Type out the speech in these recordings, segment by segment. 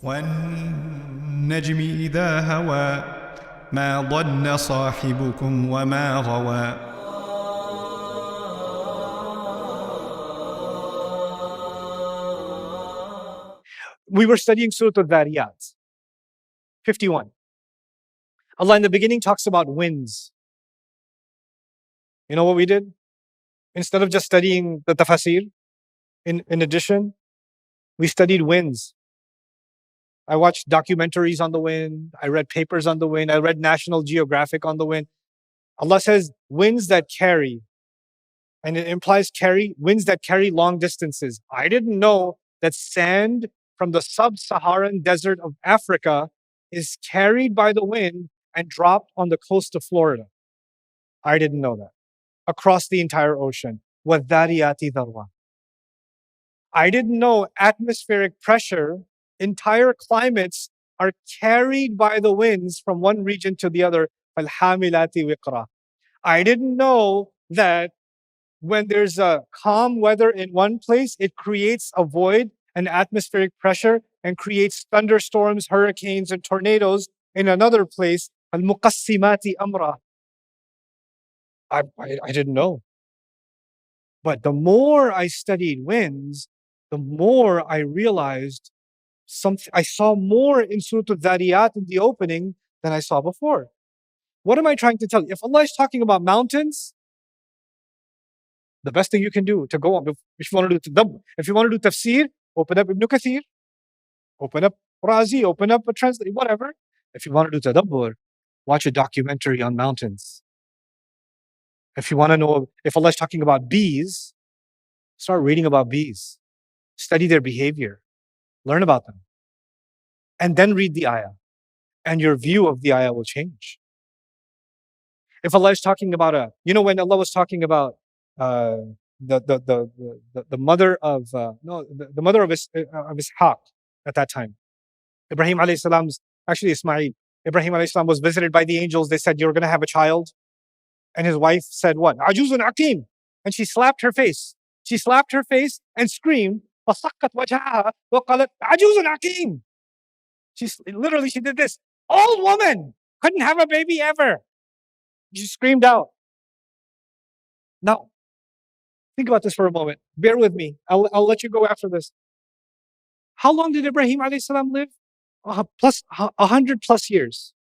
والنجم إذا هوى ما ضل صاحبكم وما غوى. We were studying Surah Al-Dhariyat, 51. Allah in the beginning talks about winds. You know what we did? Instead of just studying the Tafseer, in addition, we studied winds. I watched documentaries on the wind. I read papers on the wind. I read National Geographic on the wind. Allah says winds that carry, and it implies winds that carry long distances. I didn't know that sand from the sub-Saharan desert of Africa is carried by the wind and dropped on the coast of Florida. I didn't know that. Across the entire ocean. وَالذَّارِيَاتِ ذَرْوًا. I didn't know atmospheric pressure, entire climates are carried by the winds from one region to the other. فَالْحَامِلَاتِ وِقْرًا. I didn't know that when there's a calm weather in one place, it creates a void, an atmospheric pressure, and creates thunderstorms, hurricanes, and tornadoes in another place. الْمُقَسِّمَاتِ أَمْرًا. I didn't know. But the more I studied winds, the more I realized something. I saw more in Surah Al-Dhariyat in the opening than I saw before. What am I trying to tell you? If Allah is talking about mountains, the best thing you can do to go on, if you want to do tadabbur, if you want to do tafsir, open up Ibn Kathir, open up Razi, open up a translate, whatever. If you want to do tadabbur, watch a documentary on mountains. If you want to know if Allah is talking about bees, start reading about bees. Study their behavior. Learn about them. And then read the ayah. And your view of the ayah will change. If Allah is talking about when Allah was talking about the mother of the mother of Ishaq at that time, Ibrahim alayhi salam's, actually Ismail, Ibrahim alayhi salam was visited by the angels. They said, you're going to have a child. And his wife said what? Ajuzun Akim. And she slapped her face. She slapped her face and screamed, فَصَقَّتْ وَجْهَهَا وَقَالَتْ عَجُوزٌ عَقِيمٌ. She did this. Old woman, couldn't have a baby ever. She screamed out. Now, think about this for a moment. Bear with me. I'll let you go after this. How long did Ibrahim alayhi salam live? 100 plus years.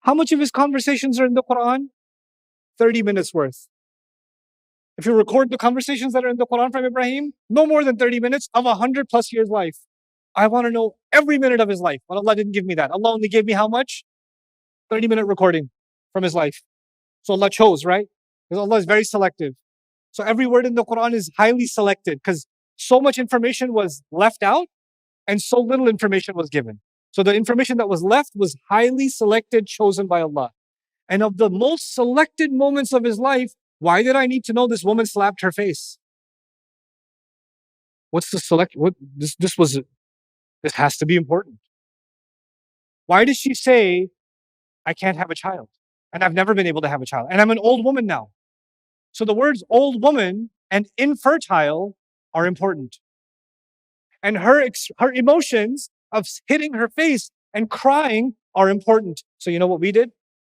How much of his conversations are in the Quran? 30 minutes worth. If you record the conversations that are in the Quran from Ibrahim, no more than 30 minutes of 100 plus years life. I want to know every minute of his life, but Allah didn't give me that. Allah only gave me how much? 30-minute recording from his life. So Allah chose, right? Because Allah is very selective. So every word in the Quran is highly selected because so much information was left out and so little information was given. So the information that was left was highly selected, chosen by Allah. And of the most selected moments of his life, why did I need to know this woman slapped her face? What's the select? This has to be important. Why does she say, I can't have a child? And I've never been able to have a child. And I'm an old woman now. So the words old woman and infertile are important. And her emotions of hitting her face and crying are important. So you know what we did?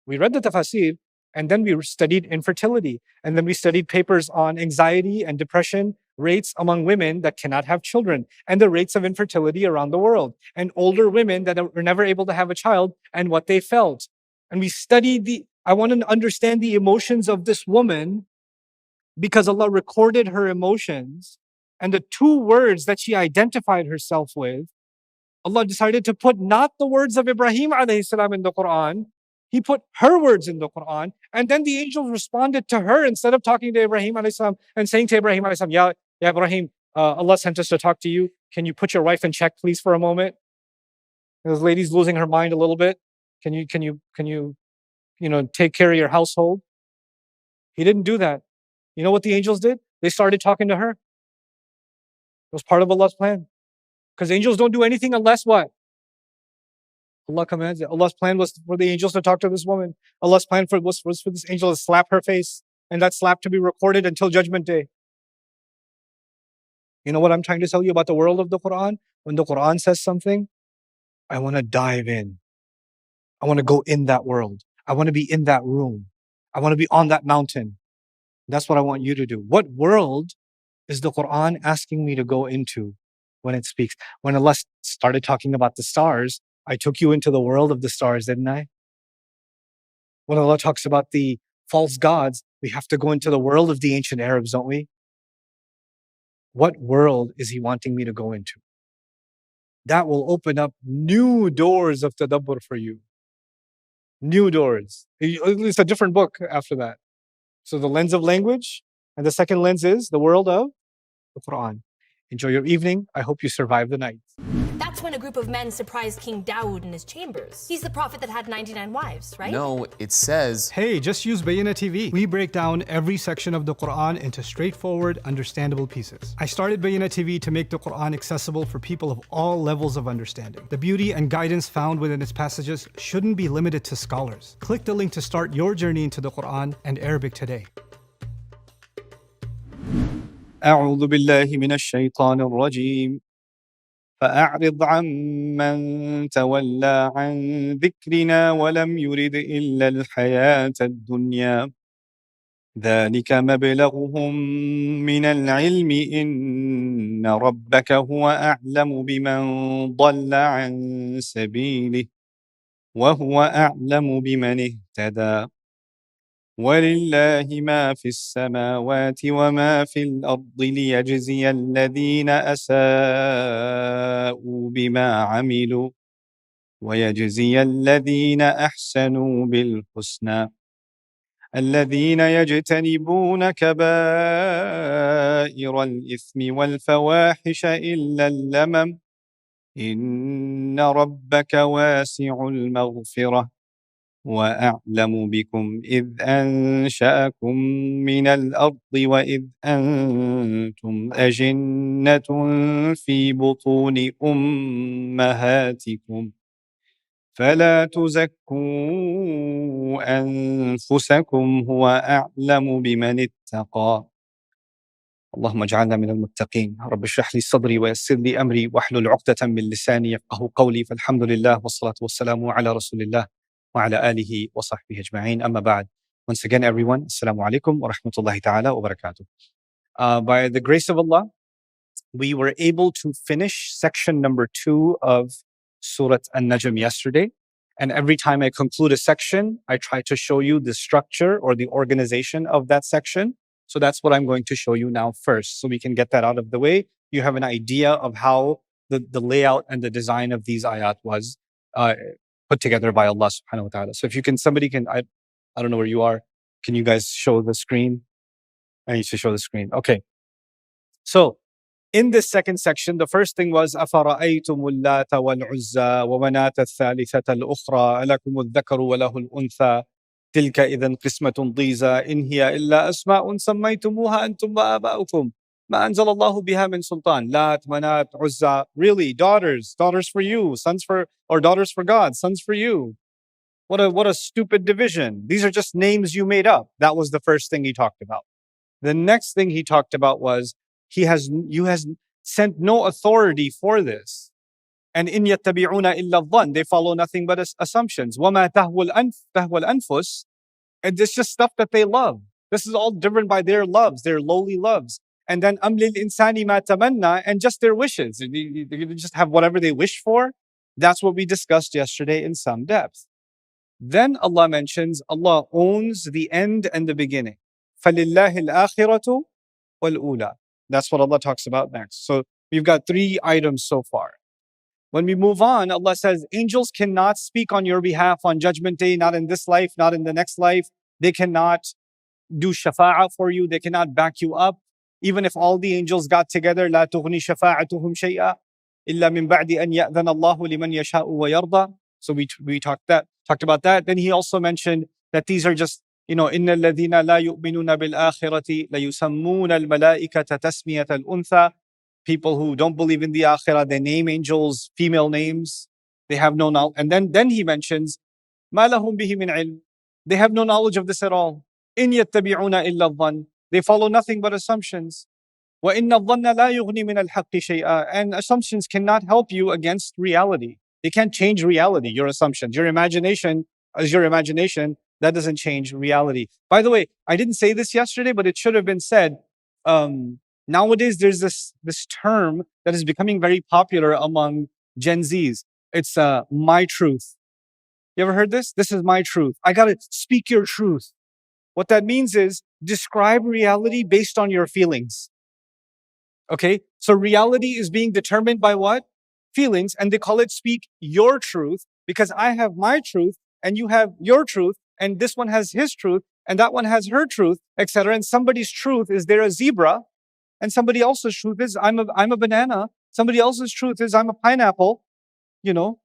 We read the tafsir, and then we studied infertility. And then we studied papers on anxiety and depression rates among women that cannot have children, and the rates of infertility around the world, and older women that were never able to have a child and what they felt. And we studied I want to understand the emotions of this woman because Allah recorded her emotions, and the two words that she identified herself with, Allah decided to put not the words of Ibrahim alayhi salam in the Quran. He put her words in the Quran, and then the angels responded to her instead of talking to Ibrahim alayhi salam and saying to Ibrahim alayhi salam, Ya Ibrahim, Allah sent us to talk to you. Can you put your wife in check, please, for a moment? This lady's losing her mind a little bit. Can you take care of your household? He didn't do that. You know what the angels did? They started talking to her. It was part of Allah's plan. Because angels don't do anything unless what? Allah commands it. Allah's plan was for the angels to talk to this woman. Allah's plan was for this angel to slap her face, and that slap to be recorded until Judgment Day. You know what I'm trying to tell you about the world of the Quran? When the Quran says something, I want to dive in. I want to go in that world. I want to be in that room. I want to be on that mountain. That's what I want you to do. What world is the Quran asking me to go into when it speaks? When Allah started talking about the stars, I took you into the world of the stars, didn't I? When Allah talks about the false gods, we have to go into the world of the ancient Arabs, don't we? What world is He wanting me to go into? That will open up new doors of tadabbur for you. New doors. It's a different book after that. So the lens of language, and the second lens is the world of the Quran. Enjoy your evening. I hope you survive the night. That's when a group of men surprised King Dawood in his chambers. He's the prophet that had 99 wives, right? No, it says... Hey, just use Bayyina TV. We break down every section of the Quran into straightforward, understandable pieces. I started Bayyina TV to make the Quran accessible for people of all levels of understanding. The beauty and guidance found within its passages shouldn't be limited to scholars. Click the link to start your journey into the Quran and Arabic today. أعوذ بالله من الشيطان الرجيم فأعرض عمن تولى عن ذكرنا ولم يرد إلا الحياة الدنيا ذلك مبلغهم من العلم إن ربك هو أعلم بمن ضل عن سبيله وهو أعلم بمن اهتدى ولله ما في السماوات وما في الأرض ليجزي الذين أساءوا بما عملوا ويجزي الذين أحسنوا بالحسنى الذين يجتنبون كبائر الإثم والفواحش إلا اللمم إن ربك واسع المغفرة وأعلم بكم إذ أنشأكم من الأرض وإذ أنتم أجنة في بطون أمهاتكم فلا تزكوا أنفسكم هو أعلم بمن اتقى اللهم اجعلنا من المتقين رب اشرح لي صدري ويسر لي أمري واحلل عقدة من لساني يفقهوا قولي فالحمد لله والصلاة والسلام على رسول الله وعلى آله وصحبه أجمعين أما بعد. Once again everyone, Assalamu alaikum wa rahmatullahi ta'ala wa barakatuh. By the grace of Allah, we were able to finish section number 2 of Surah An-Najm yesterday. And every time I conclude a section, I try to show you the structure or the organization of that section. So that's what I'm going to show you now first. So we can get that out of the way. You have an idea of how the layout and the design of these ayat was put together by Allah subhanahu wa ta'ala. So if you can, somebody can, I don't know where you are. Can you guys show the screen? I need to show the screen. Okay. So in this second section, the first thing was أَفَرَأَيْتُمُ اللَّاتَ وَالْعُزَّى وَمَنَاةَ الثَّالِثَةَ الْأُخْرَى أَلَكُمُ الذَّكَرُ وَلَهُ الْأُنثَى تِلْكَ إِذًا قِسْمَةٌ ضِيزَى إِنْ هِيَ إِلَّا أَسْمَاءٌ سَمَّيْتُمُوهَا أَنْتُمْ وَآبَاؤُكُمْ ما أنزل الله بها من سلطان لات منات عزى really daughters for you sons for or daughters for God sons for you what a stupid division. These are just names you made up. That was the first thing he talked about. The next thing he talked about was you has sent no authority for this. And in yattabi'una illa dhann, they follow nothing but assumptions. وَمَا تَهْوَى الْأَنفُسِ, and it's just stuff that they love. This is all driven by their loves, their lowly loves. And then أَمْ لِلْإِنسَانِ مَا تَمَنَّى, and just their wishes. They just have whatever they wish for. That's what we discussed yesterday in some depth. Then Allah mentions Allah owns the end and the beginning. فَلِلَّهِ الْآخِرَةُ وَالْأُولَى. That's what Allah talks about next. So we've got 3 items so far. When we move on, Allah says angels cannot speak on your behalf on Judgment Day, not in this life, not in the next life. They cannot do shafa'ah for you. They cannot back you up. Even if all the angels got together, لا تغني شفاعتهم شيئا إلا من بعد أن يأذن الله لمن يشاء ويرضى. So we talked about that. Then he also mentioned that these are just, إن الذين لا يؤمنون بالآخرة ليسمون الملائكة تسمية الأنثى. People who don't believe in the akhirah, they name angels female names. They have no knowledge. And then he mentions ما لهم به من علم. They have no knowledge of this at all. إن يتبعون إلا الظن. They follow nothing but assumptions. وإن الظن لا يغني من الحق شيئا. And assumptions cannot help you against reality. They can't change reality, your assumptions. Your imagination is your imagination. That doesn't change reality. By the way, I didn't say this yesterday, but it should have been said. Nowadays, there's this term that is becoming very popular among Gen Zs. It's my truth. You ever heard this? This is my truth. I gotta speak your truth. What that means is describe reality based on your feelings. Okay? So reality is being determined by what? Feelings. And they call it speak your truth because I have my truth and you have your truth and this one has his truth and that one has her truth, etc. And somebody's truth is they're a zebra and somebody else's truth is I'm a banana. Somebody else's truth is I'm a pineapple, you know,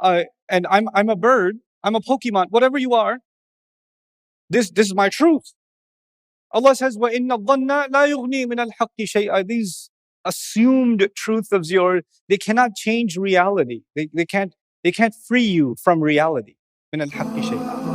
and I'm a bird. I'm a Pokemon. Whatever you are, this is my truth. Allah says, وَإِنَّ الظَّنَّ لَا يُغْنِي مِنَ الْحَقِّ شَيْئًا. These assumed truths of yours, they cannot change reality. They can't free you from reality. مِنَ الْحَقِّ شَيْئًا.